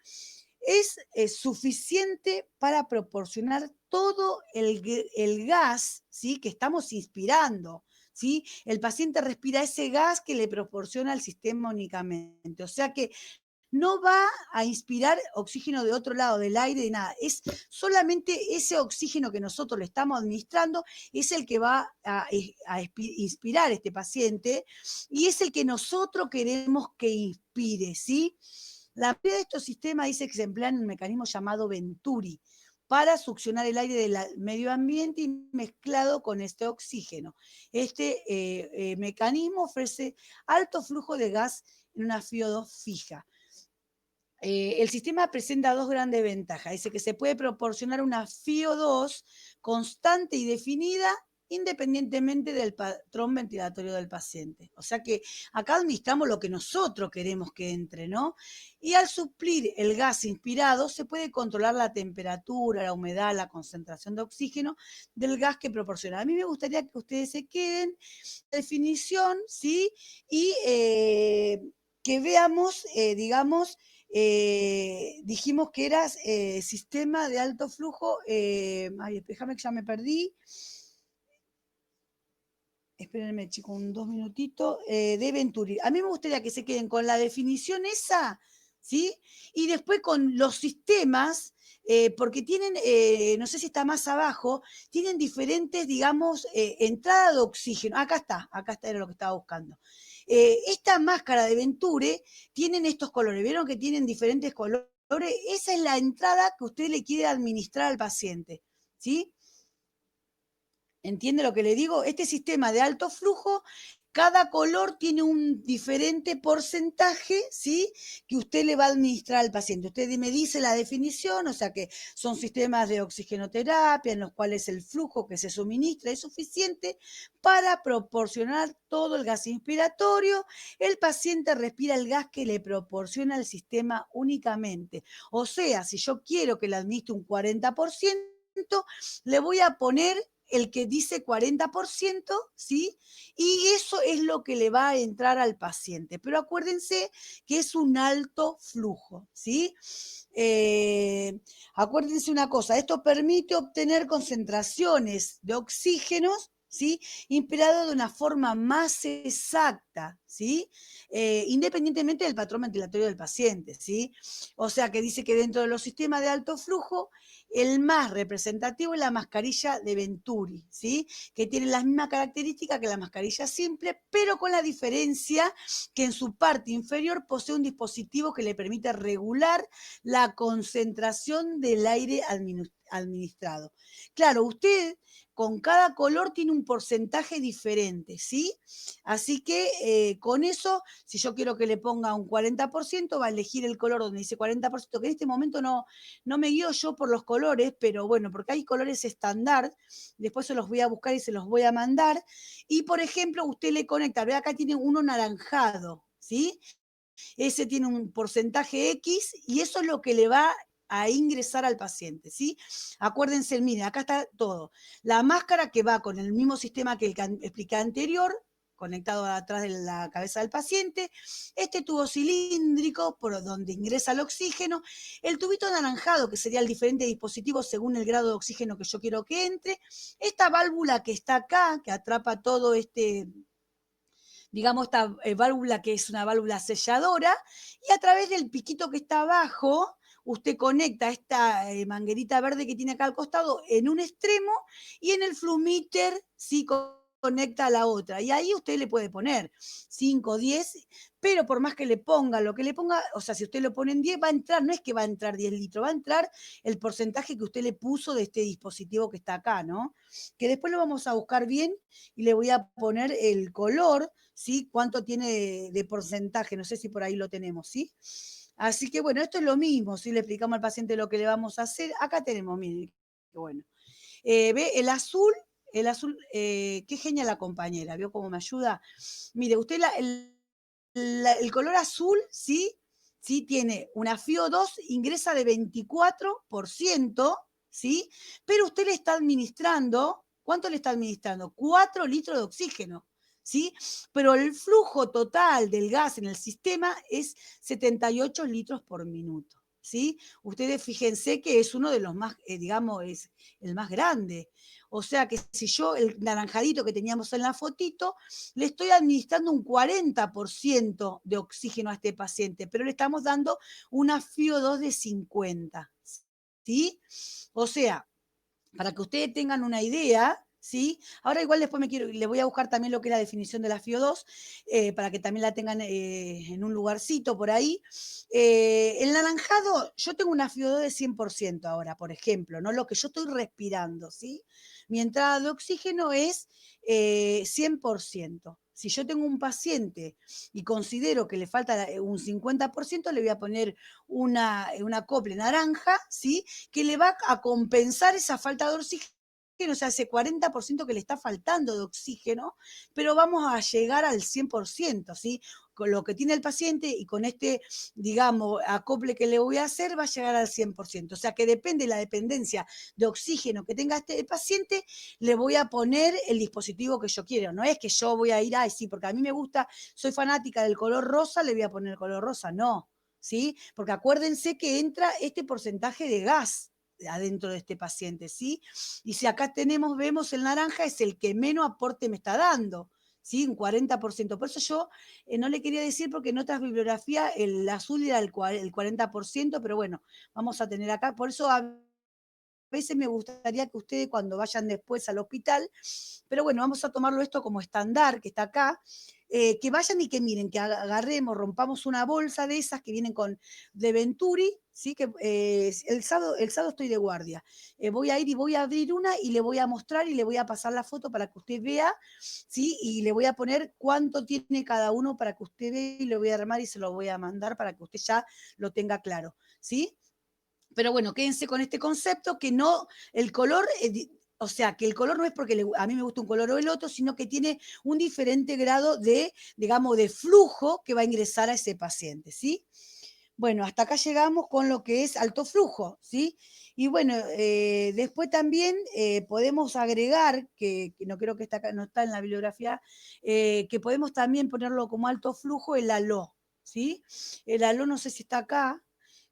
Es suficiente para proporcionar todo el gas, ¿sí? Que estamos inspirando, ¿sí? El paciente respira ese gas que le proporciona el sistema únicamente. O sea que no va a inspirar oxígeno de otro lado, del aire, de nada. Es solamente ese oxígeno que nosotros le estamos administrando, es el que va a inspirar este paciente y es el que nosotros queremos que inspire, ¿sí? La mayoría de estos sistemas dice que se emplean un mecanismo llamado Venturi para succionar el aire del medio ambiente y mezclado con este oxígeno. Este mecanismo ofrece alto flujo de gas en una FiO2 fija. El sistema presenta dos grandes ventajas. Dice que se puede proporcionar una FiO2 constante y definida independientemente del patrón ventilatorio del paciente. O sea que acá administramos lo que nosotros queremos que entre, ¿no? Y al suplir el gas inspirado, se puede controlar la temperatura, la humedad, la concentración de oxígeno del gas que proporciona. A mí me gustaría que ustedes se queden la definición, ¿sí? Y que veamos, digamos, dijimos que era sistema de alto flujo, ay, déjame que ya me perdí, espérenme chicos, 2 minutitos, de Venturi. A mí me gustaría que se queden con la definición esa, ¿sí? Y después con los sistemas, porque tienen, no sé si está más abajo, tienen diferentes, digamos, entrada de oxígeno. Acá está, era lo que estaba buscando. Esta máscara de Venture tienen estos colores, ¿vieron que tienen diferentes colores? Esa es la entrada que usted le quiere administrar al paciente, ¿sí? ¿Entiende lo que le digo? Este sistema de alto flujo, cada color tiene un diferente porcentaje, ¿sí? Que usted le va a administrar al paciente. Usted me dice la definición, o sea que son sistemas de oxigenoterapia en los cuales el flujo que se suministra es suficiente para proporcionar todo el gas inspiratorio. El paciente respira el gas que le proporciona el sistema únicamente. O sea, si yo quiero que le administre un 40%, le voy a poner el que dice 40%, ¿sí? Y eso es lo que le va a entrar al paciente. Pero acuérdense que es un alto flujo, ¿sí? Acuérdense una cosa, esto permite obtener concentraciones de oxígenos, ¿sí? Inspirado de una forma más exacta, ¿sí? Independientemente del patrón ventilatorio del paciente, ¿sí? O sea que dice que dentro de los sistemas de alto flujo, el más representativo es la mascarilla de Venturi, ¿sí? Que tiene las mismas características que la mascarilla simple, pero con la diferencia que en su parte inferior posee un dispositivo que le permite regular la concentración del aire administrado. Claro, usted con cada color tiene un porcentaje diferente, ¿sí? Así que con eso, si yo quiero que le ponga un 40%, va a elegir el color donde dice 40%, que en este momento no me guío yo por los colores, pero bueno, porque hay colores estándar, después se los voy a buscar y se los voy a mandar. Y por ejemplo, usted le conecta, ve acá tiene uno naranjado, ¿sí? Ese tiene un porcentaje X y eso es lo que le va a ingresar al paciente, ¿sí? Acuérdense, miren, acá está todo. La máscara que va con el mismo sistema que el que expliqué anterior, conectado atrás de la cabeza del paciente, este tubo cilíndrico por donde ingresa el oxígeno, el tubito anaranjado, que sería el diferente dispositivo según el grado de oxígeno que yo quiero que entre, esta válvula que está acá, que atrapa todo este, digamos, esta válvula que es una válvula selladora, y a través del piquito que está abajo, usted conecta esta manguerita verde que tiene acá al costado en un extremo y en el flumíter sí conecta a la otra. Y ahí usted le puede poner 5, 10, pero por más que le ponga lo que le ponga, o sea, si usted lo pone en 10, va a entrar, no es que va a entrar 10 litros, va a entrar el porcentaje que usted le puso de este dispositivo que está acá, ¿no? Que después lo vamos a buscar bien y le voy a poner el color, ¿sí? ¿Cuánto tiene de porcentaje? No sé si por ahí lo tenemos, ¿sí? Así que bueno, esto es lo mismo, si le explicamos al paciente lo que le vamos a hacer, acá tenemos, miren, qué bueno. Ve el azul, qué genia la compañera, ¿vio cómo me ayuda? Mire, usted el color azul, ¿sí? Sí, tiene una FiO2, ingresa de 24%, ¿sí? Pero usted le está administrando, ¿cuánto le está administrando? 4 litros de oxígeno, ¿sí? Pero el flujo total del gas en el sistema es 78 litros por minuto, ¿sí? Ustedes fíjense que es uno de los más, digamos, es el más grande. O sea que si yo el naranjadito que teníamos en la fotito, le estoy administrando un 40% de oxígeno a este paciente, pero le estamos dando una FiO2 de 50, ¿sí? O sea, para que ustedes tengan una idea, ¿sí? Ahora igual después le voy a buscar también lo que es la definición de la FiO2, para que también la tengan en un lugarcito por ahí. El naranjado, yo tengo una FiO2 de 100% ahora, por ejemplo, ¿no? Lo que yo estoy respirando, ¿sí? Mi entrada de oxígeno es 100%. Si yo tengo un paciente y considero que le falta un 50%, le voy a poner una acople naranja, ¿sí? Que le va a compensar esa falta de oxígeno, o sea, ese 40% que le está faltando de oxígeno, pero vamos a llegar al 100%, ¿sí? Con lo que tiene el paciente y con este, digamos, acople que le voy a hacer, va a llegar al 100%. O sea, que depende de la dependencia de oxígeno que tenga este paciente, le voy a poner el dispositivo que yo quiero. No es que yo voy a ir, ay, sí, porque a mí me gusta, soy fanática del color rosa, le voy a poner el color rosa. No, ¿sí? Porque acuérdense que entra este porcentaje de gas adentro de este paciente, ¿sí? Y si acá vemos el naranja, es el que menos aporte me está dando, ¿sí? Un 40%. Por eso yo no le quería decir, porque en otras bibliografías el azul era el 40%, pero bueno, vamos a tener acá, por eso a veces me gustaría que ustedes cuando vayan después al hospital, pero bueno, vamos a tomarlo esto como estándar que está acá, que vayan y que miren, que agarremos, rompamos una bolsa de esas que vienen de Venturi, ¿sí? Que el sábado estoy de guardia. Voy a ir y voy a abrir una y le voy a mostrar y le voy a pasar la foto para que usted vea, ¿sí? Y le voy a poner cuánto tiene cada uno para que usted vea y lo voy a armar y se lo voy a mandar para que usted ya lo tenga claro, ¿sí? Pero bueno, quédense con este concepto que no, el color, o sea, que el color no es porque a mí me gusta un color o el otro, sino que tiene un diferente grado de, digamos, de flujo que va a ingresar a ese paciente, ¿sí? Bueno, hasta acá llegamos con lo que es alto flujo, ¿sí? Y bueno, después también podemos agregar, que no creo que está acá, no está en la bibliografía, que podemos también ponerlo como alto flujo el ALO, ¿sí? El ALO no sé si está acá,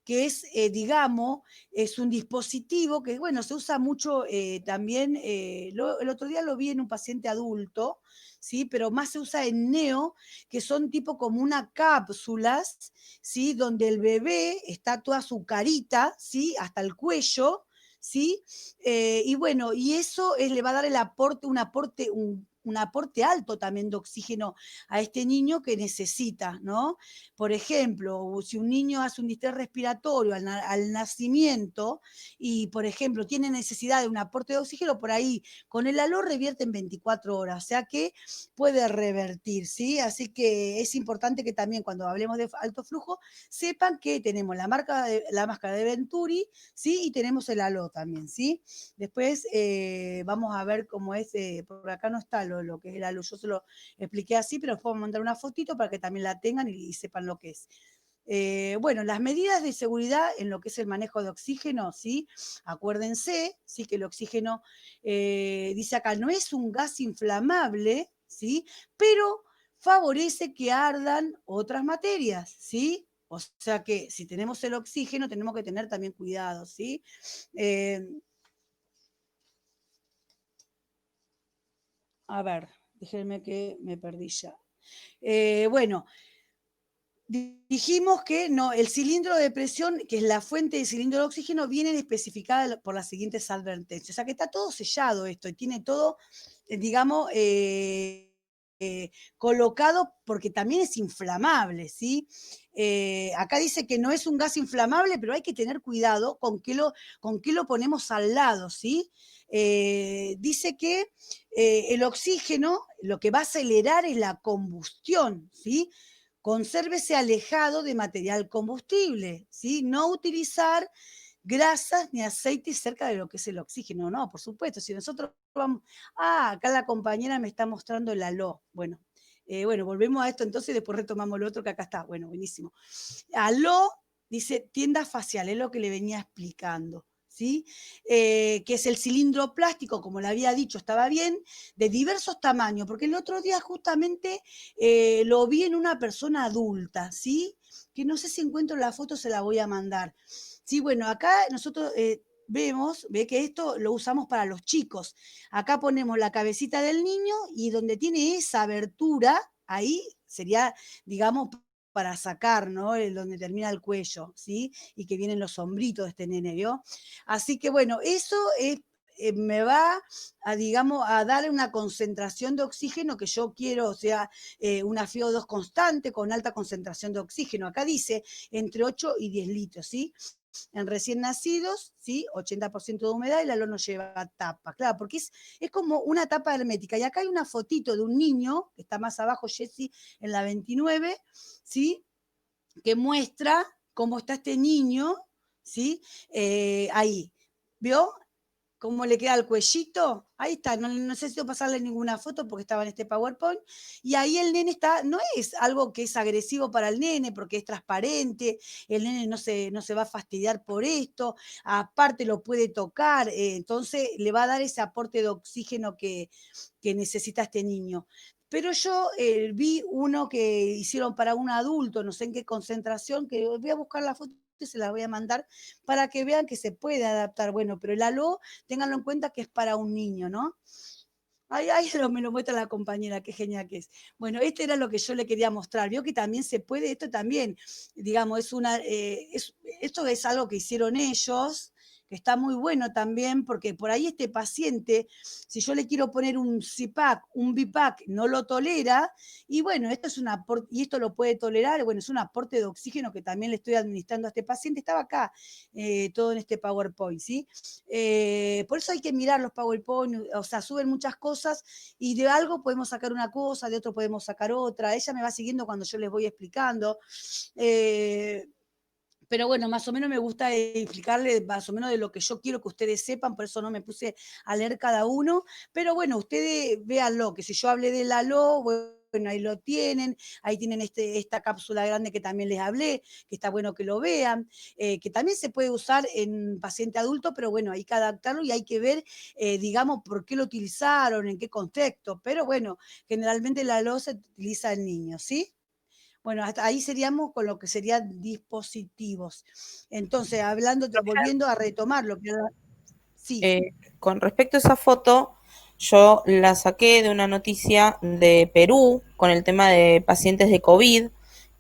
que es, digamos, es un dispositivo que, bueno, se usa mucho también, el otro día lo vi en un paciente adulto, ¿sí? Pero más se usa en neo, que son tipo como unas cápsulas, ¿sí? Donde el bebé está toda su carita, ¿sí? Hasta el cuello, ¿sí? Y bueno, y eso le va a dar el aporte, un aporte alto también de oxígeno a este niño que necesita, ¿no? Por ejemplo, si un niño hace un distrés respiratorio al nacimiento y, por ejemplo, tiene necesidad de un aporte de oxígeno, por ahí con el alor revierte en 24 horas, o sea que puede revertir, ¿sí? Así que es importante que también cuando hablemos de alto flujo sepan que tenemos la máscara de Venturi, ¿sí? Y tenemos el halo también, ¿sí? Después vamos a ver cómo es, por acá no está lo que es el halo, yo se lo expliqué así, pero les puedo mandar una fotito para que también la tengan y sepan lo que es. Bueno, las medidas de seguridad en lo que es el manejo de oxígeno, ¿sí? Acuérdense, ¿sí? Que el oxígeno, dice acá, no es un gas inflamable, ¿sí? Pero favorece que ardan otras materias, ¿sí? O sea que si tenemos el oxígeno tenemos que tener también cuidado, ¿sí? A ver, déjenme que me perdí ya. Bueno, dijimos que no, el cilindro de presión, que es la fuente de cilindro de oxígeno, viene especificada por las siguientes advertencias. O sea que está todo sellado esto y tiene todo, digamos, colocado porque también es inflamable, ¿sí? Acá dice que no es un gas inflamable, pero hay que tener cuidado con qué lo ponemos al lado, ¿sí? Dice que el oxígeno lo que va a acelerar es la combustión, ¿sí? Consérvese alejado de material combustible, ¿sí? No utilizar grasas ni aceites cerca de lo que es el oxígeno, no, por supuesto, si nosotros vamos, acá la compañera me está mostrando el aló, bueno, volvemos a esto entonces y después retomamos lo otro que acá está, bueno, buenísimo. Aló, dice tienda facial, es lo que le venía explicando, ¿sí? Que es el cilindro plástico, como le había dicho, estaba bien, de diversos tamaños, porque el otro día justamente lo vi en una persona adulta, ¿sí? Que no sé si encuentro la foto, se la voy a mandar. Sí, bueno, acá nosotros ve que esto lo usamos para los chicos. Acá ponemos la cabecita del niño y donde tiene esa abertura, ahí sería, digamos, para sacar, ¿no? Donde termina el cuello, ¿sí? Y que vienen los hombritos de este nene, ¿vio? Así que bueno, eso es, me va a, digamos, a dar una concentración de oxígeno que yo quiero, o sea, una FiO2 constante con alta concentración de oxígeno. Acá dice entre 8 y 10 litros, ¿sí? En recién nacidos, ¿sí? 80% de humedad y la lona no lleva tapa. Claro, porque es como una tapa hermética. Y acá hay una fotito de un niño, que está más abajo, Jessy, en la 29, ¿sí? Que muestra cómo está este niño, ¿sí? Ahí. ¿Vio? Cómo le queda el cuellito, ahí está, no necesito pasarle ninguna foto porque estaba en este PowerPoint, y ahí el nene está, no es algo que es agresivo para el nene porque es transparente, el nene no se va a fastidiar por esto, aparte lo puede tocar, entonces le va a dar ese aporte de oxígeno que necesita este niño. Pero yo vi uno que hicieron para un adulto, no sé en qué concentración, que voy a buscar la foto y se la voy a mandar para que vean que se puede adaptar. Bueno, pero el ALO, ténganlo en cuenta que es para un niño, ¿no? Ay, ay, me lo muestra la compañera, qué genial que es. Bueno, este era lo que yo le quería mostrar. Vio que también se puede, esto también, digamos, esto es algo que hicieron ellos, que está muy bueno también, porque por ahí este paciente, si yo le quiero poner un CPAP, un BIPAC, no lo tolera, y bueno, esto es un aporte, y esto lo puede tolerar, bueno, es un aporte de oxígeno que también le estoy administrando a este paciente, estaba acá, todo en este PowerPoint, ¿sí? Por eso hay que mirar los PowerPoint, o sea, suben muchas cosas y de algo podemos sacar una cosa, de otro podemos sacar otra. Ella me va siguiendo cuando yo les voy explicando. Eh, pero bueno, más o menos me gusta explicarle más o menos de lo que yo quiero que ustedes sepan, por eso no me puse a leer cada uno. Pero bueno, ustedes véanlo, que si yo hablé de la LO, bueno, ahí lo tienen, ahí tienen esta cápsula grande que también les hablé, que está bueno que lo vean, que también se puede usar en paciente adulto, pero bueno, hay que adaptarlo y hay que ver, digamos, por qué lo utilizaron, en qué contexto. Pero bueno, generalmente la LO se utiliza en niños, ¿sí? Bueno, hasta ahí seríamos con lo que serían dispositivos. Entonces, hablando, volviendo a retomar lo que era, sí, Eh, con respecto a esa foto, yo la saqué de una noticia de Perú con el tema de pacientes de COVID,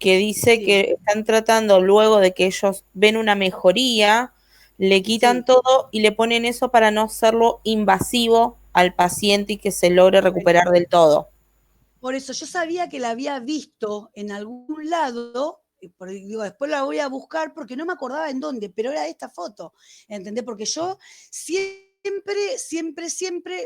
que dice sí, que están tratando, luego de que ellos ven una mejoría, le quitan sí. todo y le ponen eso para no hacerlo invasivo al paciente y que se logre Bueno, recuperar del todo. por eso yo sabía que la había visto en algún lado, digo, después la voy a buscar porque no me acordaba en dónde, pero era esta foto, ¿entendés? Porque yo siempre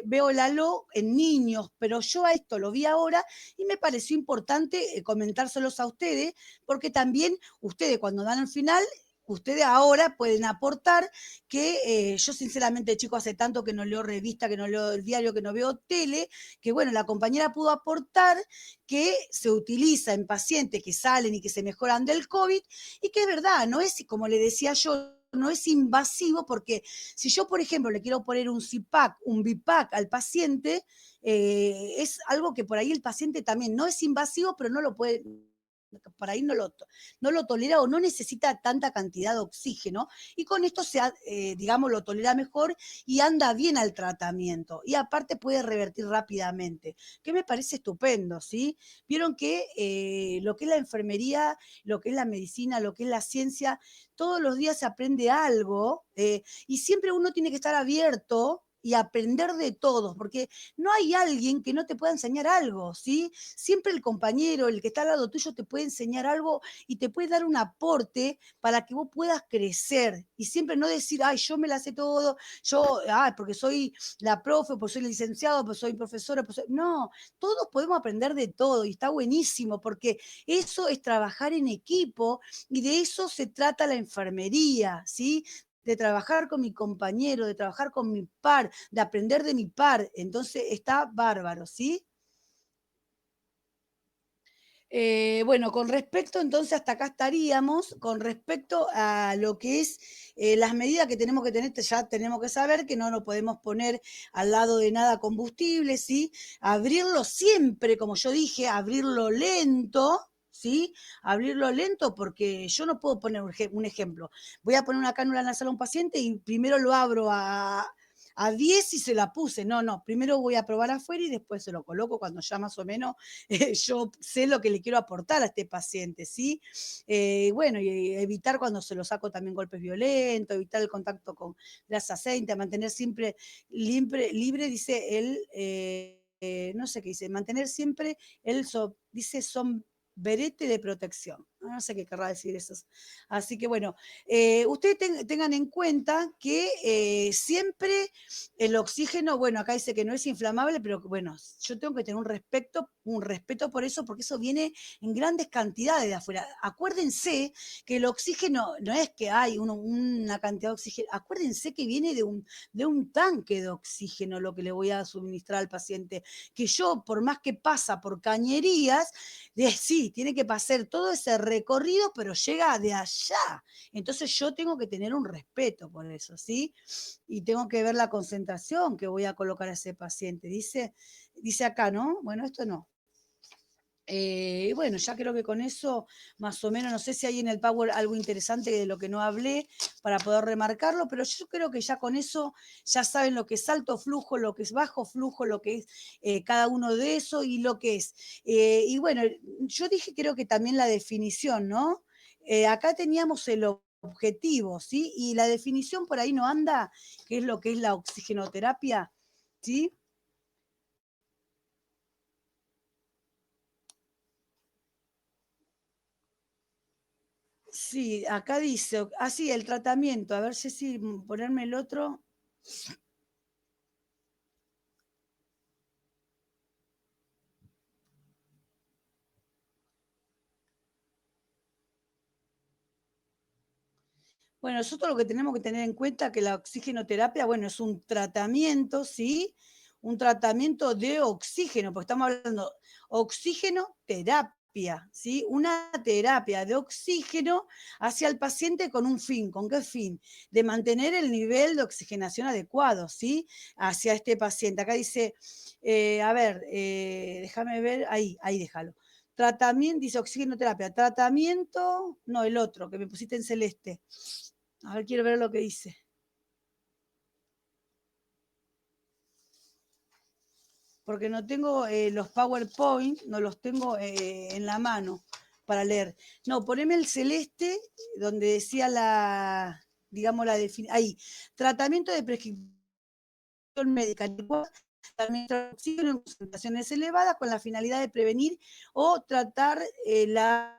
veo el halo en niños, pero yo a esto lo vi ahora y me pareció importante comentárselos a ustedes, porque también ustedes cuando dan el final, ustedes ahora pueden aportar que yo sinceramente, chicos, hace tanto que no leo revista, que no leo el diario, que no veo tele, que bueno, la compañera pudo aportar que se utiliza en pacientes que salen y que se mejoran del COVID y que es verdad, no es como le decía yo, no es invasivo porque si yo, por ejemplo, le quiero poner un CPAC, un BIPAC al paciente, es algo que por ahí el paciente también no es invasivo, pero no lo puede, por ahí no lo tolera o no necesita tanta cantidad de oxígeno y con esto digamos, lo tolera mejor y anda bien al tratamiento y aparte puede revertir rápidamente, que me parece estupendo, ¿sí? Vieron que lo que es la enfermería, lo que es la medicina, lo que es la ciencia, todos los días se aprende algo y siempre uno tiene que estar abierto y aprender de todos, porque no hay alguien que no te pueda enseñar algo, ¿sí? Siempre el compañero, el que está al lado tuyo, te puede enseñar algo y te puede dar un aporte para que vos puedas crecer y siempre no decir, ay, yo me la sé todo, yo, porque soy la profe, pues soy licenciado, pues soy profesora, pues no, todos podemos aprender de todo y está buenísimo porque eso es trabajar en equipo y de eso se trata la enfermería, ¿sí? De trabajar con mi compañero, de trabajar con mi par, de aprender de mi par. Entonces está bárbaro, ¿sí? Bueno, con respecto, entonces, hasta acá estaríamos, con respecto a lo que es las medidas que tenemos que tener, ya tenemos que saber que no lo podemos poner al lado de nada combustible, ¿sí? Abrirlo siempre, como yo dije, abrirlo lento, ¿sí? Abrirlo lento porque yo no puedo poner un ejemplo. Voy a poner una cánula nasal a un paciente y primero lo abro a 10 y se la puse. No, no, primero voy a probar afuera y después se lo coloco cuando ya más o menos yo sé lo que le quiero aportar a este paciente, ¿sí? Bueno, y evitar cuando se lo saco también golpes violentos, evitar el contacto con grasa aceite, mantener siempre libre dice él, no sé qué dice, mantener siempre dice sombrerete de protección. No sé qué querrá decir eso. Así que bueno, ustedes tengan en cuenta que siempre el oxígeno, bueno, acá dice que no es inflamable, pero bueno, yo tengo que tener un respeto por eso, porque eso viene en grandes cantidades de afuera. Acuérdense que el oxígeno no es que hay una cantidad de oxígeno, acuérdense que viene de un tanque de oxígeno lo que le voy a suministrar al paciente, que yo, por más que pasa por cañerías, sí, tiene que pasar todo ese recorrido, pero llega de allá. Entonces yo tengo que tener un respeto por eso, ¿sí? Y tengo que ver la concentración que voy a colocar a ese paciente. Dice acá, ¿no? Bueno, esto no. Bueno, ya creo que con eso, más o menos, no sé si hay en el Power algo interesante de lo que no hablé para poder remarcarlo, pero yo creo que ya con eso ya saben lo que es alto flujo, lo que es bajo flujo, lo que es cada uno de eso y lo que es. Y bueno, yo dije creo que también la definición, ¿no? Acá teníamos el objetivo, ¿sí? Y la definición por ahí no anda, que es lo que es la oxigenoterapia, ¿sí? Sí, acá dice, sí, el tratamiento, a ver si ponerme el otro. Bueno, nosotros lo que tenemos que tener en cuenta es que la oxigenoterapia, bueno, es un tratamiento, ¿sí? Un tratamiento de oxígeno, porque estamos hablando oxígeno terapia, ¿sí? Una terapia de oxígeno hacia el paciente con un fin. ¿Con qué fin? De mantener el nivel de oxigenación adecuado, ¿sí? Hacia este paciente. Acá dice, a ver, déjame ver, ahí déjalo. Tratamiento, dice oxigenoterapia, tratamiento, no, el otro, que me pusiste en celeste. A ver, quiero ver lo que dice. Porque no tengo los PowerPoint, no los tengo en la mano para leer. No, poneme el celeste, donde decía digamos, la definición. Ahí, tratamiento de prescripción médica, tratamiento de oxígeno en concentraciones elevadas con la finalidad de prevenir o tratar la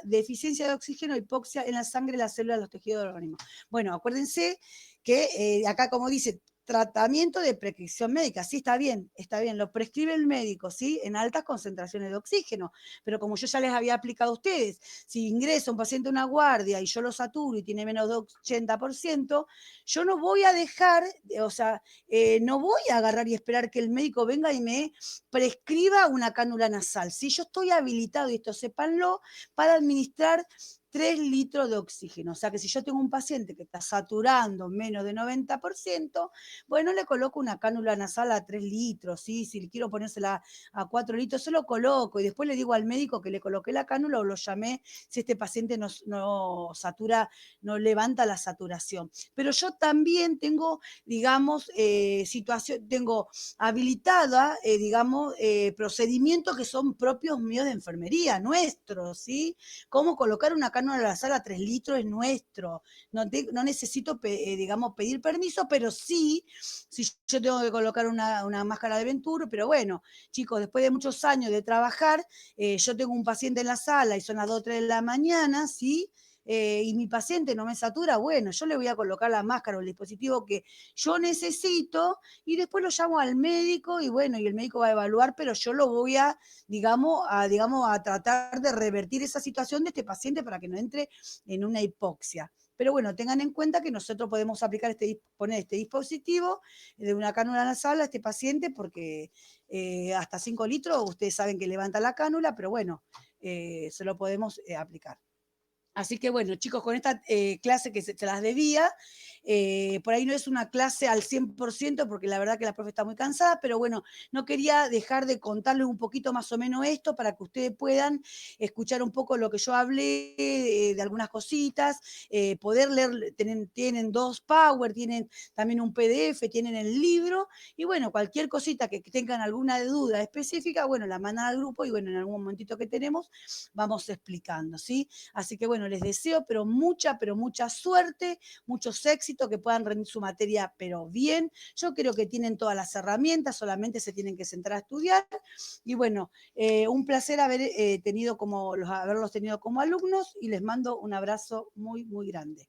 deficiencia de oxígeno, hipoxia en la sangre, las células, los tejidos del organismo. Bueno, acuérdense que acá como dice, tratamiento de prescripción médica, sí está bien, lo prescribe el médico, ¿sí? En altas concentraciones de oxígeno, pero como yo ya les había aplicado a ustedes, si ingresa un paciente a una guardia y yo lo saturo y tiene menos de 80%, yo no voy a dejar, o sea, no voy a agarrar y esperar que el médico venga y me prescriba una cánula nasal. Si yo estoy habilitado, y esto sépanlo, para administrar 3 litros de oxígeno. O sea que si yo tengo un paciente que está saturando menos de 90%, bueno, le coloco una cánula nasal a 3 litros, ¿sí? Si quiero ponérsela a 4 litros, se lo coloco y después le digo al médico que le coloqué la cánula o lo llamé si este paciente no satura, no levanta la saturación. Pero yo también tengo, digamos, tengo habilitada, digamos, procedimientos que son propios míos de enfermería, nuestros, ¿sí? Cómo colocar una cánula a la sala a 3 litros es nuestro. No necesito, digamos, pedir permiso, pero sí, si yo tengo que colocar una máscara de Venturo, pero bueno, chicos, después de muchos años de trabajar, yo tengo un paciente en la sala y son las 2 o 3 de la mañana, ¿sí? Y mi paciente no me satura, bueno, yo le voy a colocar la máscara o el dispositivo que yo necesito y después lo llamo al médico y bueno, y el médico va a evaluar, pero yo lo voy digamos, a tratar de revertir esa situación de este paciente para que no entre en una hipoxia. Pero bueno, tengan en cuenta que nosotros podemos poner este dispositivo de una cánula nasal a este paciente porque hasta 5 litros ustedes saben que levanta la cánula, pero bueno, se lo podemos aplicar. Así que bueno, chicos, con esta clase que se las debía, por ahí no es una clase al 100% porque la verdad que la profe está muy cansada, pero bueno, no quería dejar de contarles un poquito más o menos esto para que ustedes puedan escuchar un poco lo que yo hablé de algunas cositas, poder leer, tienen 2 Power, tienen también un PDF, tienen el libro, y bueno, cualquier cosita que tengan alguna duda específica, bueno, la mandan al grupo y bueno, en algún momentito que tenemos, vamos explicando, ¿sí? Así que bueno, les deseo pero mucha suerte, muchos éxitos, que puedan rendir su materia pero bien. Yo creo que tienen todas las herramientas, solamente se tienen que sentar a estudiar. Y bueno, un placer haberlos tenido como alumnos y les mando un abrazo muy grande.